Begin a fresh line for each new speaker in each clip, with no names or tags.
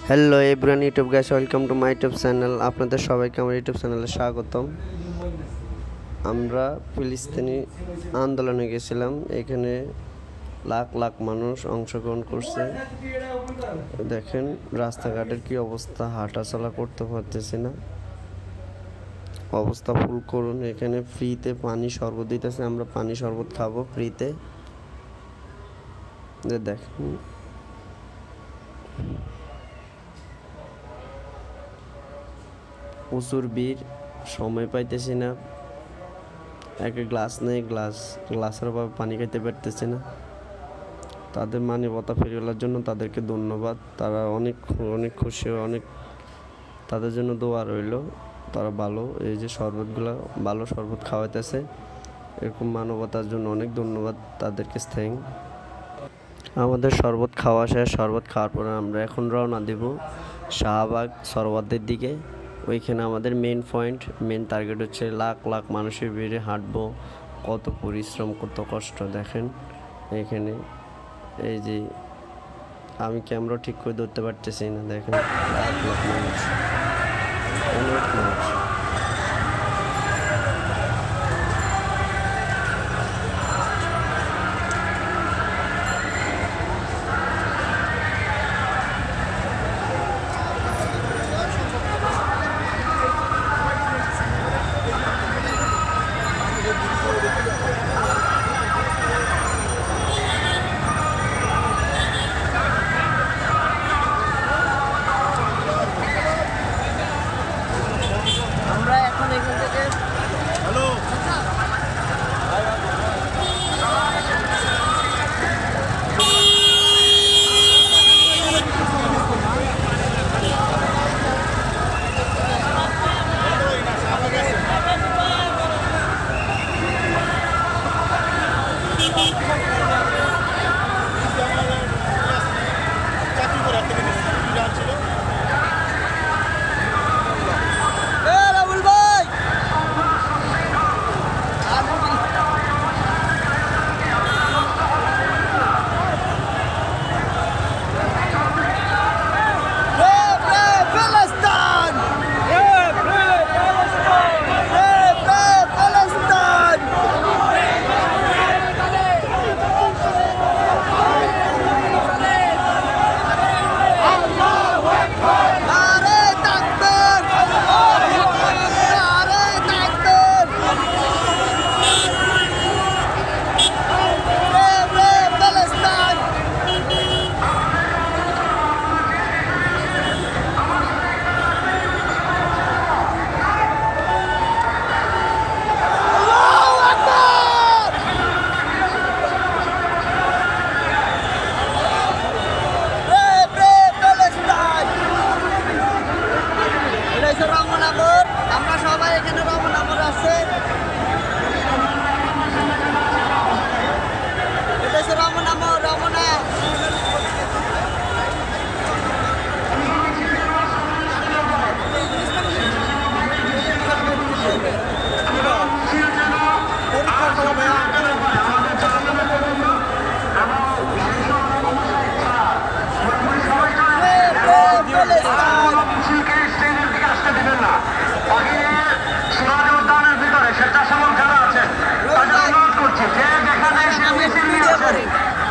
Hello everyone YouTube guys, welcome to my YouTube channel. আপনাদের সবাইকে আমার ইউটিউব চ্যানেলে স্বাগতম। আমরা ফিলিস্তিনি আন্দোলনে গেছিলাম। এখানে লাখ লাখ মানুষ অংশগ্রহণ করছে। দেখেন রাস্তাঘাটের কি অবস্থা, হাঁটাচলা করতে পারতেছি না, অবস্থা ফুল করুন। এখানে ফ্রিতে পানি শরবত দিতেছে, আমরা পানি শরবত খাবো ফ্রিতে। দেখেন প্রচুর ভিড়, সময় পাইতেছি না, একটা গ্লাস নেই, গ্লাসের অভাবে পানি খাইতে পারতেছি না। তাদের মানবতা ফেরানোর জন্য তাদেরকে ধন্যবাদ। তারা অনেক অনেক খুশি, অনেক তাদের জন্য দোয়া রইল। তারা ভালো, এই যে শরবতগুলো ভালো শরবত খাওয়াইতেছে, এরকম মানবতার জন্য অনেক ধন্যবাদ তাদেরকে। থ্যাংক। আমাদের শরবত খাওয়া শেষ। শরবত খাওয়ার পরে আমরা এখন রওনা দেব শাহবাগ সরোয়ারদের দিকে। ওইখানে আমাদের মেন পয়েন্ট, মেন টার্গেট হচ্ছে লাখ লাখ মানুষের ভিড়ে হাঁটবো। কত পরিশ্রম, কত কষ্ট দেখেন। এখানে এই যে আমি ক্যামেরা ঠিক করে ধরতে পারতেছি না, দেখেন লাখ লাখ মানুষ, অনেক মানুষ। আমরা এখন এখান থেকে আমরা সবাই এখানে রমনামর আছে। এটা হচ্ছে রমনামর, রমনা।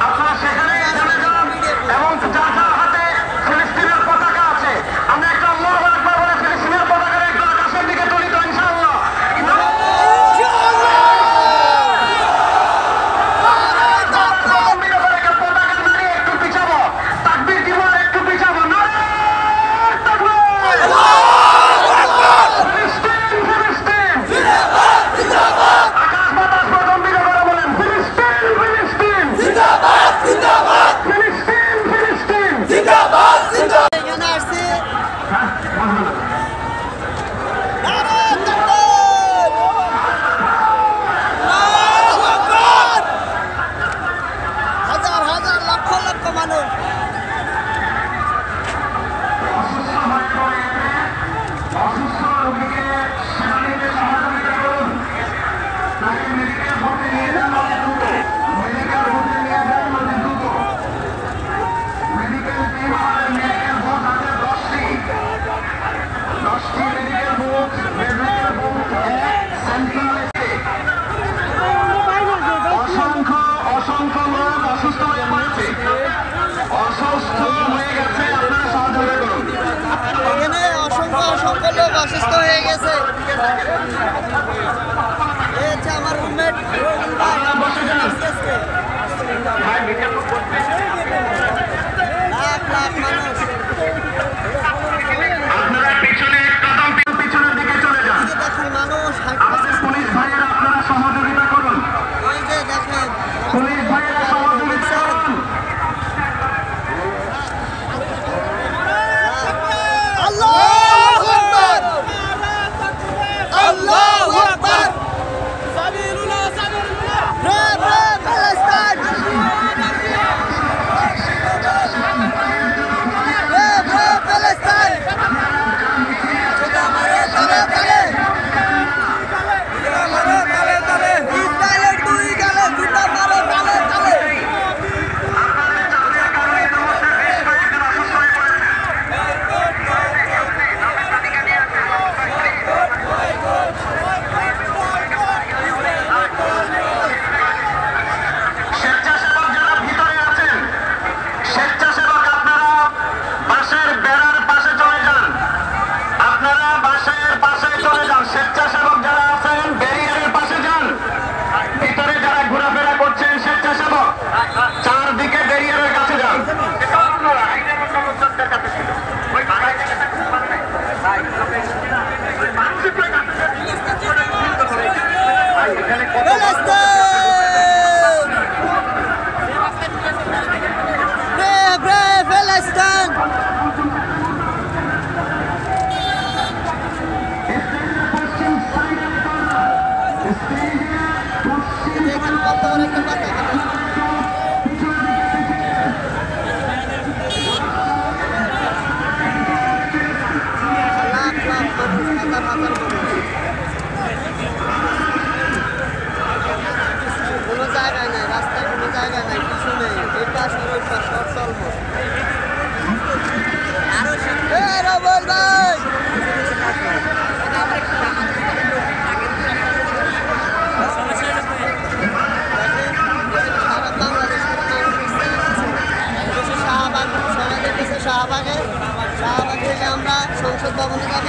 আপনারা সেখানে চলে যান এবং যার যার হাতে ফিলিস্তিনের পতাকা আছে, আমরা একটা আল্লাহু আকবার বলে ফিলিস্তিনের পতাকার একদম আকাশের দিকে তুলি তো ইনশাআল্লাহ। পতাকা নাড়িয়ে একটু পিছাবো, তাকবীর দিব আর একটু পিছাবো। নারায়ে তাকবীর। ফিলিস্তিন, ফিলিস্তিন জিন্দাবাদ, জিন্দাবাদ। আকাশ বাতাস প্রকম্পিত করে বলেন ফিলিস্তিন, ফিলিস্তিন জিন্দাবাদ, জিন্দাবাদ। ফিলিস্তিন, ফিলিস্তিন
শাহবাগ থেকে আমরা সংসদ ভবনে যাব।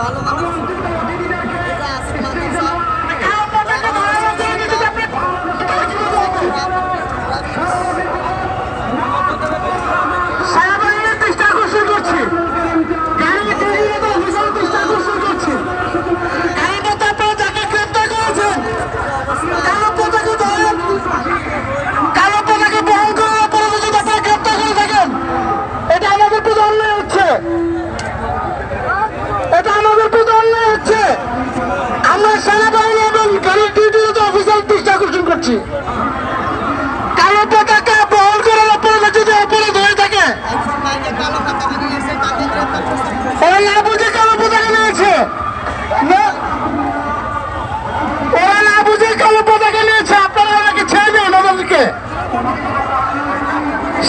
ভালো মানুষ
কালো পতাকা বহন করার অপরাধে যদি অপরাধ হয়ে থাকে ওরা না বুঝে কালো পতাকা নিয়েছে, ওরা না বুঝে কালো পতাকা নিয়েছে। আপনারা ওনাকে ছেড়ে দেন, ওদেরকে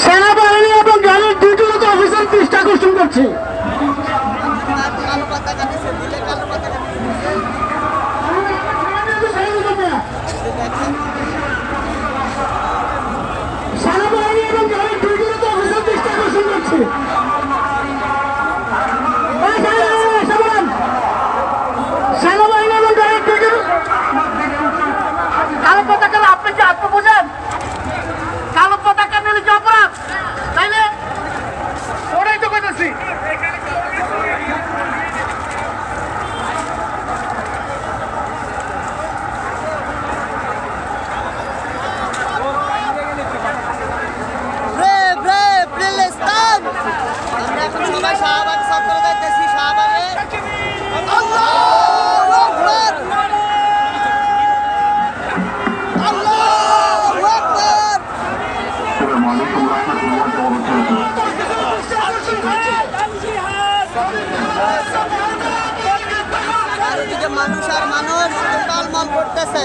সেনাবাহিনী এবং গাড়ির ডিউটিরত অফিসার দৃষ্টি আকর্ষণ করছি। সেনাবাহিনী এবং গাড়ির ডিউটিরত অফিসার দৃষ্টি আকর্ষণ করছি। সেনাবাহিনী এবং গাড়ির ডিউটির কালো পতাকা আপনি কি আত্ম বোঝেন? কালো পতাকা নিলে কি অপরাধ? তাইলে ওরাই তো করতেছি।
আমরা এখন সবাই শাহবাগ চত্বরে যাইতেছি। শাহবাগে আল্লাহু আকবার, আল্লাহু আকবার। চারিদিকে মানুষ আর মানুষ টলমল করতেছে।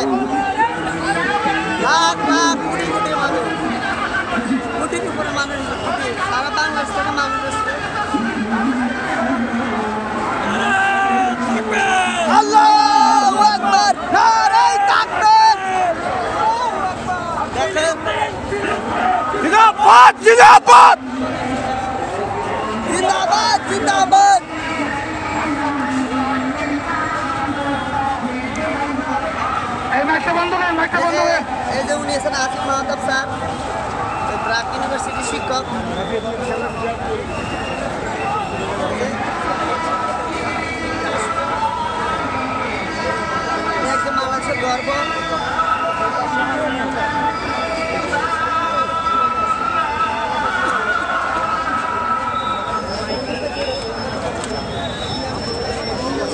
লাখ লাখ কোটি কোটি মানুষ, কোটির উপরে মানুষ, কোটি সারা বাংলাদেশ থেকে মানুষ আসছে। আল্লাহু আকবার, নারায়ে তাকবীর। দেখেন
জিন্দাবাদ, জিন্দাবাদ,
জিন্দাবাদ, জিন্দাবাদ।
এই মাইকটা বন্ধ করেন, মাইকটা বন্ধ করেন।
এই যে উনি আছেন আসিফ মাহতাব স্যার, ব্র্যাক ইউনিভার্সিটির শিক্ষক। একদম বাংলাদেশের গর্ব।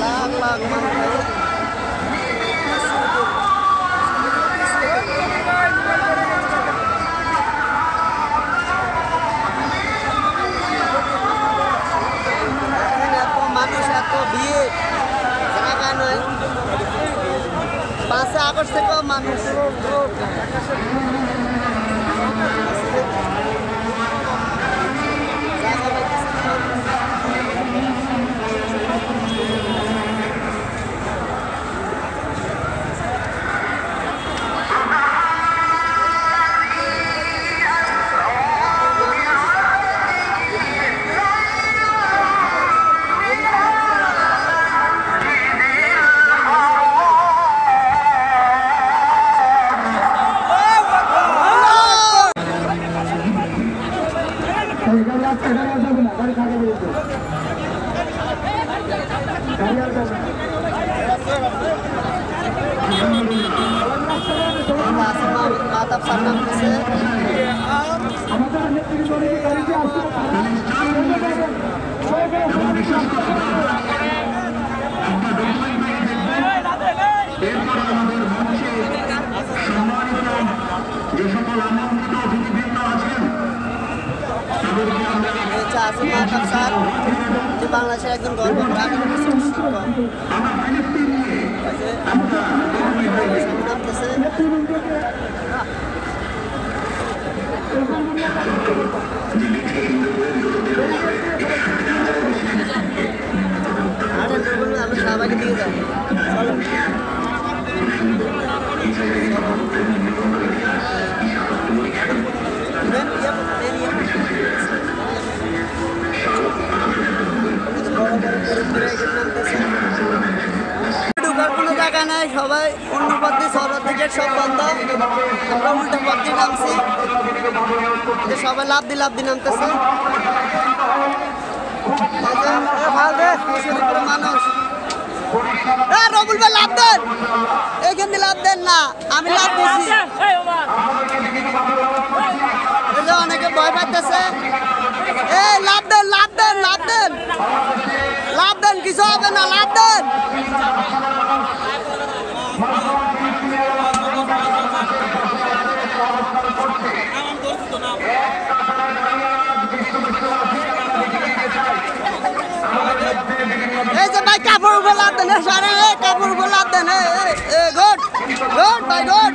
লাখ লাখ মানুষ ভিড় জায়গা নয়। 5 আগস্ট থেকেও মানুষ মাতাব সামনে আছে।
আমাদের
আসিফ মাহতাব স্যার, যে বাংলাদেশের একজন গর্ব গ্রামীণ শিক্ষক। নামতেছে আমরা শাহবাগের দিকে যাই। চলো ঢুকার কোনো জায়গা নাই, সবাই অন্য পথে সরব দিকে সব বন্ধ। আমরা উল্টো পথ দিয়ে নামছি, সবাই লাভ দিয়ে নামতেছে। মানুষ রবুল ভাই লাভ দেন, এইখান দিয়ে লাভ দেন না, আমি লাভ দিচ্ছি। অনেকে ভয় পাইতেছে। এই লাভ দেন, লাভ দেন, লাভ দেন, লাভ দেন, কিছু হবে না, লাভ দেন। এই যে ভাই কাপড় উপর লাভ দেন, সারা কাপড় উপর লাভ দেন। গুড গুড ভাই গুড।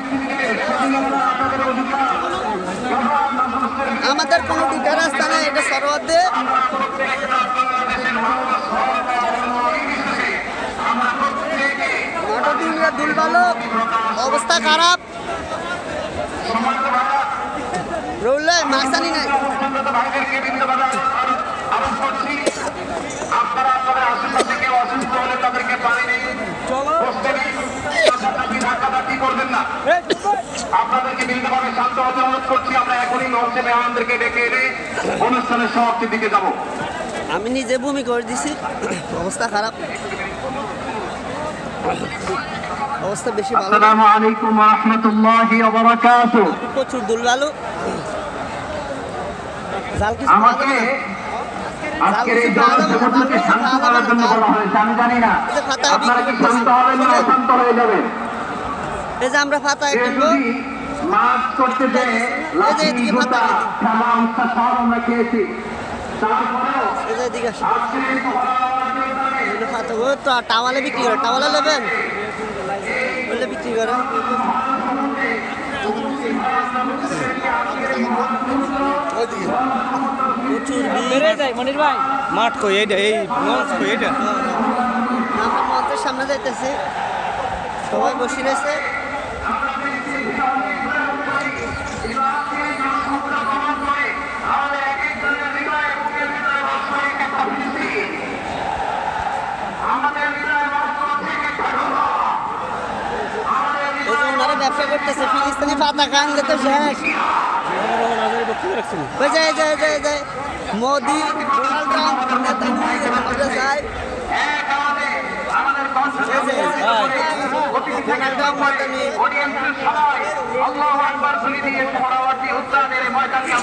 আমাদের কোনো ঢুকার রাস্তা নেই, এটা সরোয়ার দুলবালো, অবস্থা খারাপ। রুলে মাকসানি নাই।
আপনাদেরকে বিভিন্নভাবে শান্ত হতে অনুরোধ করছি। আমরা এখনই মঞ্চে মেহমানদেরকে ডেকে এনে অনুষ্ঠানের সমাপ্তির দিকে যাব।
আমি নিজে বমি করে দিছি, অবস্থা খারাপ, অবস্থা বেশি ভালো।
আসসালামু আলাইকুম ওয়া রাহমাতুল্লাহি ওয়া বারাকাতুহু।
প্রচুর দুলবালু, জাল কিছু
আমাকে আজকের এই জনসভাকে শান্ত করার জন্য বলা হয়েছে। আমি জানি না আপনারা কি শান্ত হবেন না অশান্ত হয়ে যাবেন।
এই যে আমরা ফাতায় কিনবো,
মাছ করতে যে লাঠি জুতা খেলা অংশটা সব আমরা খেয়েছি। তারপরেও
এই যে এদিকে আসেন।
আজকের এই
ফাতা ও তো টাওয়ালে বিক্রি করে, টাওয়ালে নেবেন বলে বিক্রি করে। প্রচুর বেড়ে যায় মনির ভাই।
মাঠ কই এইটা, এই মঞ্চ কই এইটা?
আমরা মঞ্চের সামনে যাইতেছি, সবাই বসে রয়েছে। ওনারা ব্যবসা করতেছে, ফিলিস্তিনি ফাতা খান তো শেষ। মোদি, ডোনাল্ড ট্রাম্প, নেতানিয়াহু যায়। ডোনাল্ড ট্রাম্প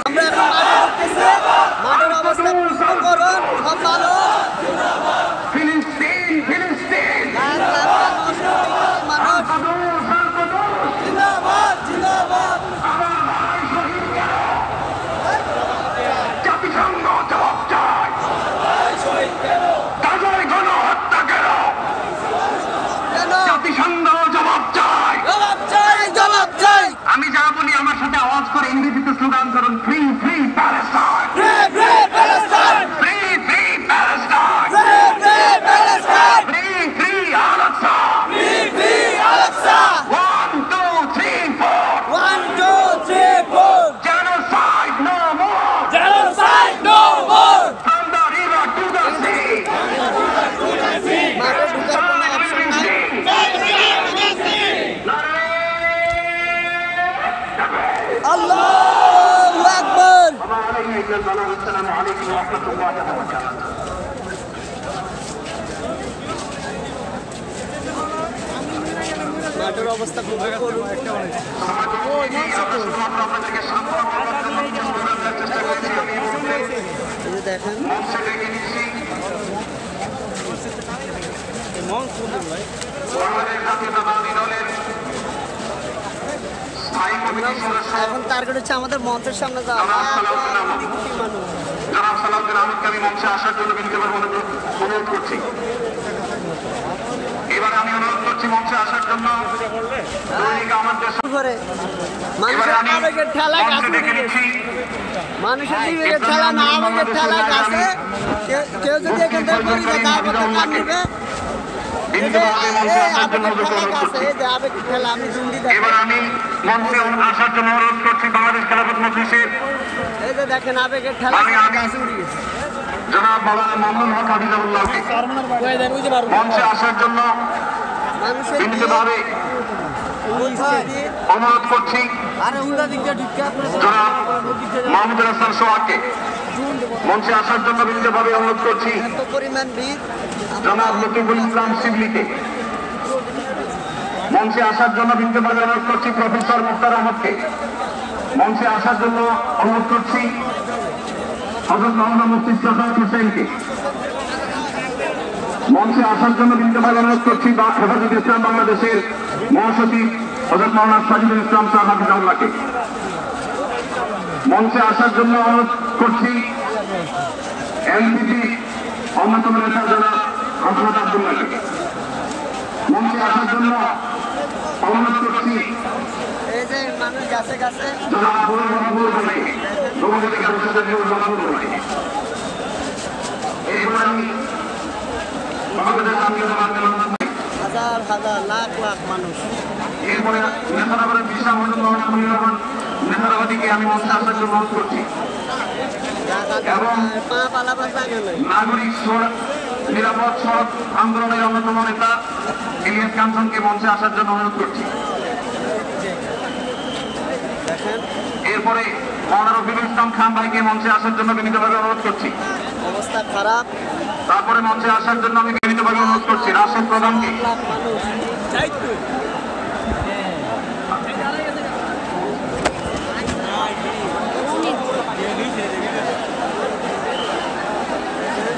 আমরা এখন মাঠের অবস্থা করুন, সব ভালো।
আমি যা বলি আমার সাথে আওয়াজ করে ইংরেজিতে স্লোগান করুন, free free Palestine, free free Palestine, free free Al Aqsa, 1 2 3 4,
1 2 3 4,
genocide no more, from the river to the sea,
মাঠে ঢুকার কোনো অপশন নাই। আল্লাহু আকবার।
আসসালামু আলাইকুম ওয়া রাহমাতুল্লাহি ওয়া বারাকাতুহু।
মাঠের অবস্থা খুব করুন। এই যে দেখেন এখন টার্গেট হচ্ছে আমাদের মঞ্চের সামনে যাওয়া। মানুষ
জনাব সালাউদ্দিন আহমদকে আমি মঞ্চে আসার জন্য বিনীতভাবে অনুরোধ করছি। এবার আমি অনুরোধ করছি মঞ্চে আসার জন্য দৈনিক আমাদের
করে মানুষের আবেগের ঠেলা গাছে
ডেকে নিচ্ছি।
মানুষের বিবেকের ঠেলা না আবেগের ঠেলা গাছে কেউ যদি এখান থেকে পড়ে যায় তার মতো কান নিবে আবেগের ঠেলা আমি জুন্ডি
এবার আমি মঞ্চে আসার জন্য অনুরোধ করছি বাংলাদেশ খেলাফত মজলিসের
এই যে দেখেন আবেগের ঠেলা গাছে উড়ে গেছে।
জনাব মাওলানা মামুনুল হক হাফিজাহুল্লাহকে মঞ্চে আসার জন্য
মানুষের
বিনীতভাবে অনুরোধ করছি। জনাব মাহমুদুল হাসান সোহাগকে মঞ্চে আসার জন্য বিনীতভাবে অনুরোধ করছি।
এত পরিমাণ ভিড়
জনাব লতিফুল ইসলাম শিবলিকে মঞ্চে আসার জন্য বিনীতভাবে অনুরোধ করছি। প্রফেসর মুক্তার আহমদকে মঞ্চে আসার জন্য অনুরোধ করছি। হযরত মাওলানা মুফতি সাদাত হোসেনকে মঞ্চে আসার জন্য বিনীতভাবে অনুরোধ করছি। হেফাজতে ইসলাম বাংলাদেশের মহাসচিব হযরত মাওলানা সাজিদুল ইসলাম সাহেব হাফিজাহুল্লাহকে মঞ্চে আসার জন্য অনুরোধ করছি। এনসিপি অন্যতম নেতা জনাব হাসনাত আব্দুল্লাহকে মঞ্চে আসার জন্য অনুরোধ করছি।
এই যে মানুষ গাছে গাছে
জনাব আবুল মাহমুদ ভাইকে রবীন্দ্র পরিষদের মাহমুদ ভাইকে এরপর আমি বাংলাদেশ জাতীয়তাবাদী দল
হাজার হাজার লাখ লাখ মানুষ
এরপরে নেতারাবাদের বিশ্বাস নেতারাবাদীকে আমি মঞ্চে আসার জন্য অনুরোধ করছি। এবং
পা পালাবার জায়গা নেই।
নাগরিক নিরাপদ সড়ক আন্দোলনের অন্যতম নেতা ইলিয়াস কাঞ্চনকে মঞ্চে আসার জন্য অনুরোধ করছি। এরপরে মাওলানা রফিকুল ইসলাম খান ভাইকে মঞ্চে আসার জন্য বিনীতভাবে অনুরোধ করছি।
অবস্থা খারাপ
তারপরে মঞ্চে আসার জন্য আমি বিনীতভাবে অনুরোধ করছি রাশেদ প্রধানকে।
লাখ মানুষ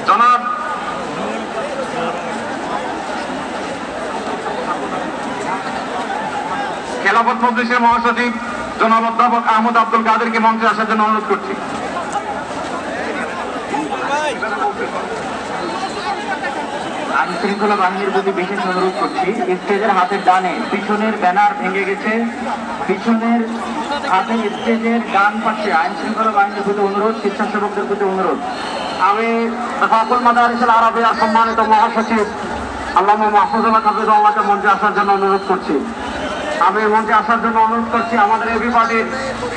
জনাব খেলাফত মজলিসের মহাসচিব জনাব অধ্যাপক আহমদ আব্দুল কাদেরকে মঞ্চে আসার জন্য অনুরোধ করছি।
আইন শৃঙ্খলা বাহিনীর প্রতি বিশেষ অনুরোধ করছি। স্টেজের হাতের ডানে পিছনের ব্যানার ভেঙে গেছে। পিছনের হাতে স্টেজের ডান পাশে আইন শৃঙ্খলা বাহিনীর প্রতি অনুরোধ, স্বেচ্ছাসেবকদের প্রতি অনুরোধ।
আমি তাফাকুল মাদারিসুল আরাবিয়ার সম্মানিত মহাসচিব আল্লামা মাহফুজুল্লাহ হাফিজাহুল্লাহকে মঞ্চে আসার জন্য অনুরোধ করছি। আমি মঞ্চে আসার জন্য অনুরোধ করছি আমাদের এবি পার্টির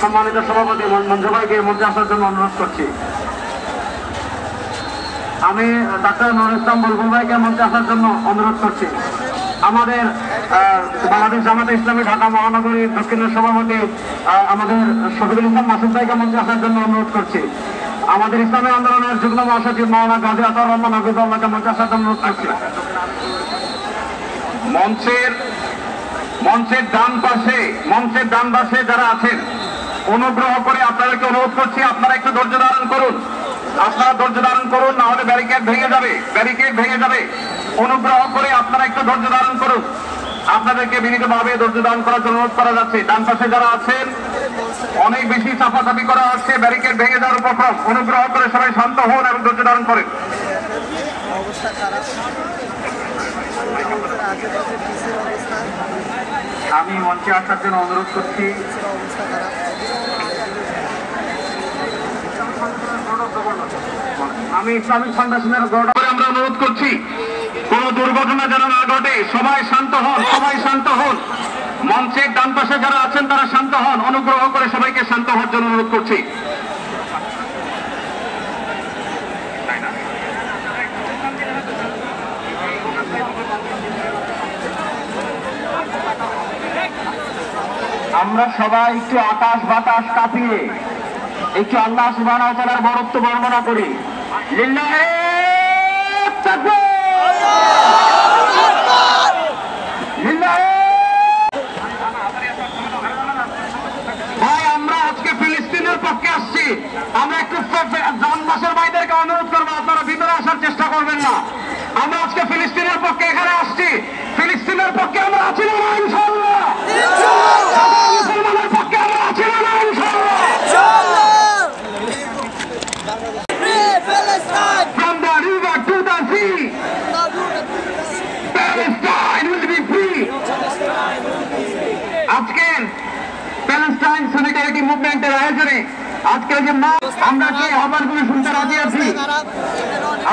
সম্মানিত সভাপতি মঞ্জু ভাইকে মঞ্চে আসার জন্য অনুরোধ করছি। আমি ডাক্তার নুরুল ইসলাম বুলবুল ভাইকে মঞ্চে আসার জন্য অনুরোধ করছি। আমাদের বাংলাদেশ জামাতে ইসলামী ঢাকা মহানগরী দক্ষিণের সভাপতি আমাদের শফিকুল ইসলাম মাসুদ ভাইকে মঞ্চে আসার জন্য অনুরোধ করছি। আমাদের ইসলামী আন্দোলনের যুগ্ম মহাসচিব মাওলানা গাজী আতাউর রহমান হাফিজাহুল্লাহকে মঞ্চে আসার জন্য অনুরোধ করছি। মঞ্চের ডান পাশে যারা আছেন অনুগ্রহ করে আপনাদেরকে অনুরোধ করছি আপনারা একটু ধৈর্য ধারণ করুন। না হলে ব্যারিকেড ভেঙে যাবে। অনুগ্রহ করে আপনারা একটু ধৈর্য ধারণ করুন। আপনাদেরকে বিনীতভাবে ধৈর্য ধারণ করার জন্য অনুরোধ করা যাচ্ছে। ডান পাশে যারা আছেন অনেক বেশি চাপাচাপি করা হচ্ছে, ব্যারিকেড ভেঙে যাওয়ার উপক্রম। অনুগ্রহ করে সবাই শান্ত হন এবং ধৈর্য ধারণ করেন।
অবস্থা খারাপ আশেপাশে পিসের অবস্থা
আমি মঞ্চে আসার জন্য অনুরোধ করছি।
অবস্থা খারাপ
আমি ইসলামিক ফাউন্ডেশনের আমরা অনুরোধ করছি কোন দুর্ঘটনা যেন না ঘটে। সবাই শান্ত হন। মঞ্চের ডান পাশে যারা আছেন তারা শান্ত হন। অনুগ্রহ করে সবাইকে শান্ত হওয়ার জন্য অনুরোধ করছি। আমরা সবাই একটু আকাশ বাতাস কাঁপিয়ে একটু আল্লাহ সুবহানাহু ওয়া তাআলার বরত্ব বর্ণনা করি। লিল্লাহি তাকবীর, লিল্লাহি। ভাই আমরা আজকে ফিলিস্তিনের পক্ষে আসছি। আমরা একটু জানবাসের ভাইদেরকে অনুরোধ করবো আপনারা ভিতরে আসার চেষ্টা করবেন না। আমরা আজকে ফিলিস্তিনের পক্ষে এখানে আসছি। ফিলিস্তিনের পক্ষে আমরা আছি না ইনশাআল্লাহ? মুসলমানের পক্ষে আমরা আছি না ইনশাআল্লাহ? মুভমেন্টের আয়োজনে আজকের যে আমরা কি আহ্বানগুলো শুনতে রাজি আছি?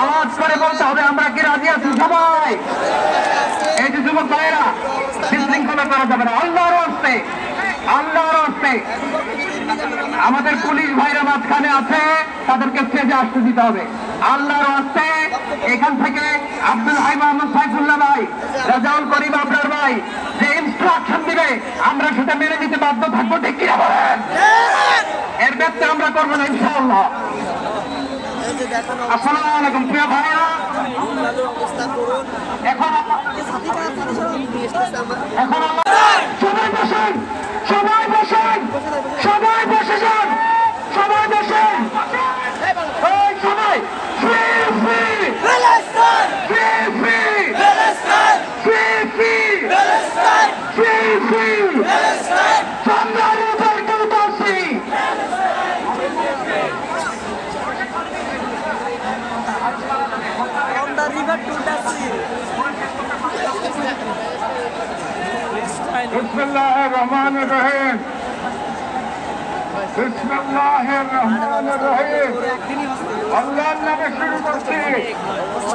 আওয়াজ করে বলতে হবে আমরা কি রাজি আছি সবাই? এই যে যুবক ভাইয়েরা, বিশৃঙ্খলা করা যাবে না। আল্লাহর হস্তে, আল্লাহর হস্তে আমাদের পুলিশ ভাইরা মাঝখানে আছে, তাদেরকে স্টেজে আসতে দিতে হবে। আল্লাহর হস্তে এখান থেকে আব্দুল হাই মোহাম্মদ সাইফুল্লাহ ভাই, রাজাউল করিম আপনার ভাই যে ইনস্ট্রাকশন দিবে আমরা সেটা মেনে নিতে বাধ্য থাকবো। ঠিক কিনা বলেন? এর ব্যক্তি আমরা করবো না ইনশাআল্লাহ। আসসালামু আলাইকুম প্রিয় ভাইরা, এখন সবাই বসেন, সবাই বসেন, সবাই বসে যান, সবাই বসেন, সবাই free free free free free free free সংগ্রামী বর্তমানসী বিসমিল্লাহির রহমানির রহিম, বিসমিল্লাহির রহমানির রহিম। আল্লাহর নামে শুরু করছি,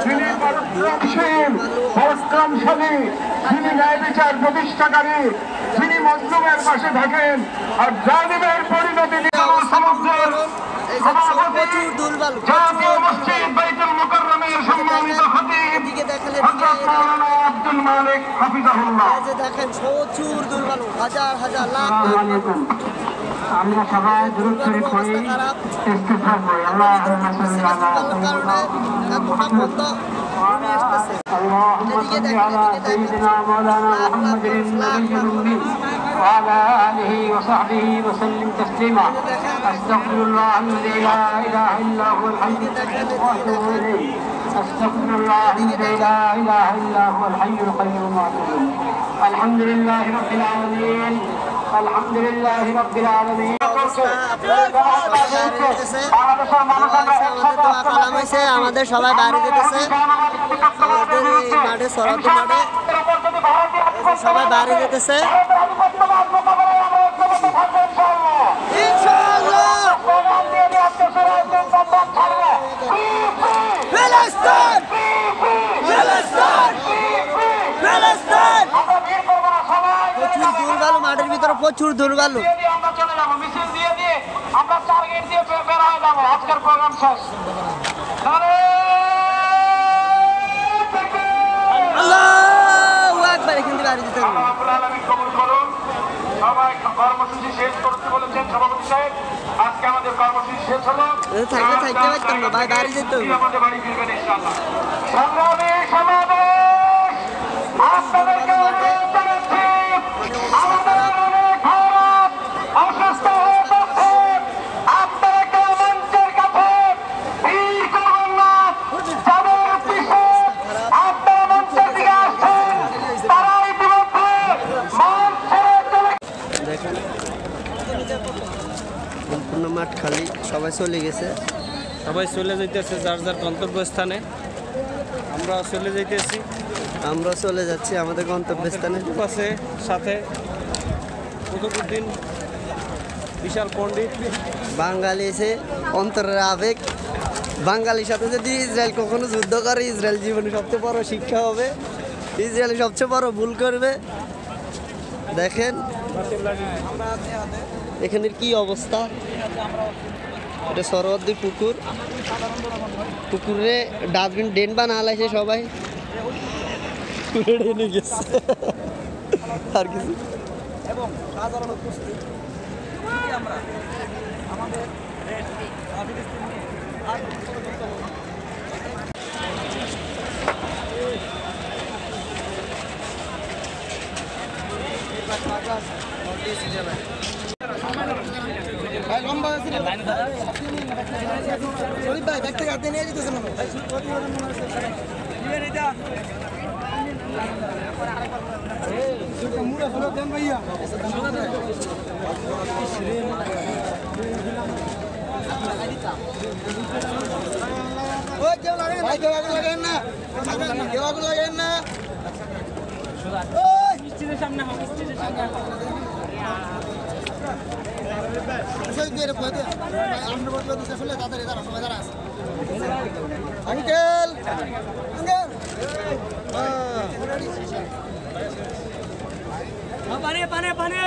যিনি পরাক্রমশীল, পরাক্রমশালী, যিনি ন্যায় বিচার প্রতিষ্ঠাকারী, যিনি মজলুমের পাশে থাকেন আর জালিমের পরিণতি দিয়ে সমগ্র সভাপতি জাতীয় মসজিদ বাইতুল মুকাররমের সম্মানিত খতিব হযরত মাওলানা আব্দুল মালিক হাফিজাহুল্লাহ।
দেখেন প্রচুর দুর্বল, হাজার হাজার লাখ।
আমরা সবাই দরুদ শরীফ পড়ি, ইস্তিগফার করি। আল্লাহুম্মা সাল্লি আলা اللهم صل على سيدنا مولانا محمد النبي الأمي وعلى آله وصحبه وسلم تسليما. أستغفر الله الذي لا إله إلا هو الحي القيوم وأتوب إليه. أستغفر الله الذي لا إله إلا هو الحي القيوم وأتوب إليه. الحمد لله رب العالمين. الحمد لله رب العالمين.
আমাদের সবাই বাইরে যেতেছে, আমাদের এই মাঠে সরাতে মাঠে সবাই বাইরে যেতেছে। প্রচুর দুর্বালু মাঠের ভিতরে, প্রচুর দুর্বালু।
আমরা চলে যাবো মিছিল দিয়ে দিয়ে, আমরা 4 গেট দিয়ে বের হয়ে যাবো। আজকের প্রোগ্রাম শেষ।
আল্লাহু আকবার। এখান থেকে বাইরে যেতে হবে।
রব্বুল আলামিন কবুল করুন। সবাই কর্মসূচি শেষ করতে বলেছেন সভাপতি সাহেব। আজকে আমাদের কর্মসূচি শেষ হলো।
থাকতে পারতাম না ভাই, বাইরে যেতে হবে।
আমাদের বাড়ি ফিরবেন ইনশাআল্লাহ। সংগ্রামী সমাবেশ, আপনাদেরকে অনুরোধ জানাচ্ছি, আমাদের অনেক ভারত অসুস্থ হয়ে পড়ছে। আপনারা কেউ মঞ্চের কাছে ভিড় করবেন না। যাদের পিছে আপনারা মঞ্চের দিকে আসছেন, তারা ইতিমধ্যে মঞ্চ ছেড়ে চলে
দেখেন সম্পূর্ণ মাঠ খালি, সবাই চলে গেছে।
সবাই চলে যাইতেছে যার যার গন্তব্যস্থানে। আমরা চলে যাইতেছি,
আমরা চলে যাচ্ছি আমাদের গন্তব্যস্থানে।
আছে সাথে কুতুবউদ্দিন বিশাল পণ্ডিত।
বাঙালি এসে অন্তরের আবেগ। বাঙালির সাথে যদি ইসরায়েল কখনো যুদ্ধ করে, ইসরায়েল জীবনে সবচেয়ে বড় শিক্ষা হবে, ইসরায়েল সবচেয়ে বড় ভুল করবে। দেখেন এখানের কি অবস্থা। এটা সরোয়ার্দী পুকুর, পুকুরে ডাস্টবিন ড্রেন বানা লাইছে সবাই, ড্রেনে গেছে আর কিছু। ভাই দেখতে গাতে নিয়ে যেতেছে না ভাইয়া। লাগেন না, কেউ আগুন লাগেন না। আঙ্কেল
পানি পানি পানি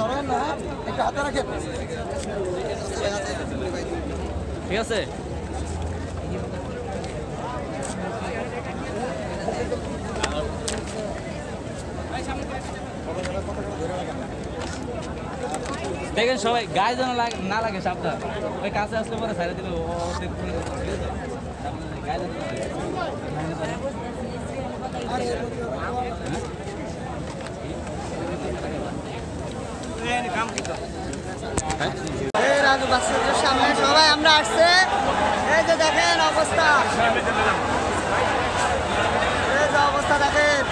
ধরেন না একটু হাতে রাখেন
ঠিক আছে দেখেন সবাই গায়ে যেন না লাগে সাবধান ওই কাছে আসলে পরে ছাড়া দিল
এই রাজু বাসের সামনে সবাই আমরা আসছে এই যে দেখেন অবস্থা এই যে অবস্থা দেখেন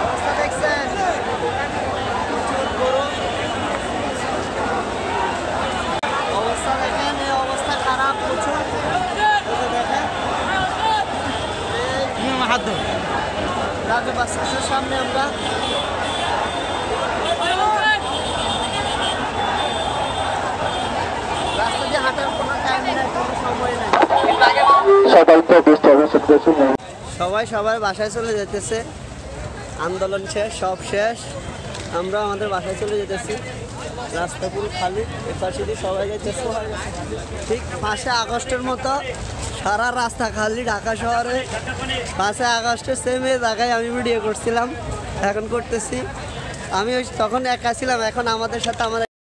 অবস্থা দেখছেন প্রচুর গরম অবস্থা দেখেন এই অবস্থা খারাপ প্রচুর এই যে দেখেন রাজু বাসের সামনে আমরা রাস্তা দিয়ে হাঁটার কোনো টাইম নেই কোনো সময় নেই সবাই সবার বাসায় চলে যেতেছে আন্দোলন শেষ সব শেষ আমরা আমাদের বাসায় চলে যেতেছি রাস্তা পুরো খালি এপাশে দিয়ে সবাই যেতেছে ঠিক 5 আগস্টের মতো সারা রাস্তা খালি ঢাকা শহরে 5 আগস্টের সেম জায়গায় আমি ভিডিও করছিলাম এখন করতেছি আমি তখন একা ছিলাম এখন আমাদের সাথে আমাদের